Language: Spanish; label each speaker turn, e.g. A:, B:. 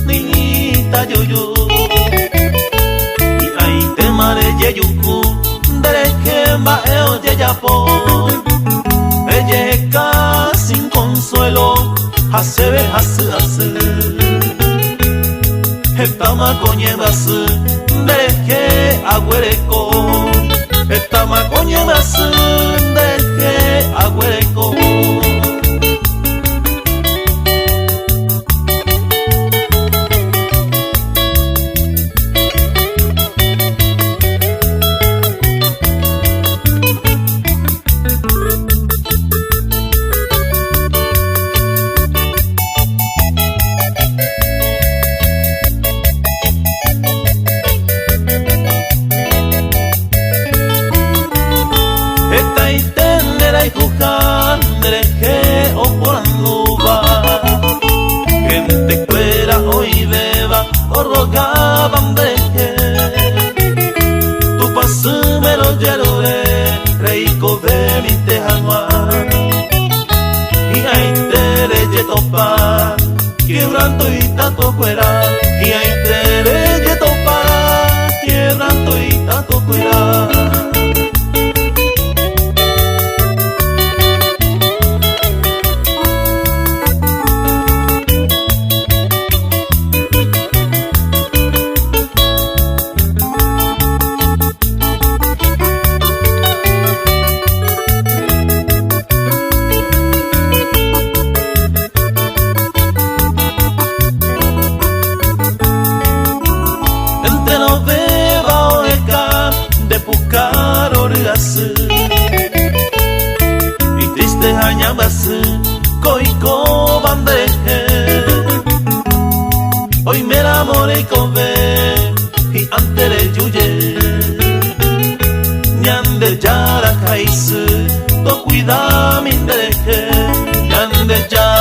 A: niñita yuyu. Y ahí te mare yeyuku, dereje maeo yeyapo. Ella sin consuelo, hasebe hasu. Estama coñe basu, dereje agüereco. Estama coñe basu, dereje agüereco. Dereje o por anduva, gente fuera hoy beba o rogaban dereje. Tu paso me lo lloré, reico de mi tejagua. Y ahí te topa, quebrando y tanto fuera. Y ahí te topa, quebrando y tanto fuera. Y triste hañabas, coico bandeje. Hoy me enamoré con ve y ante le yuye. Ñande yara caíse, to cuida mi deje. Ñande yara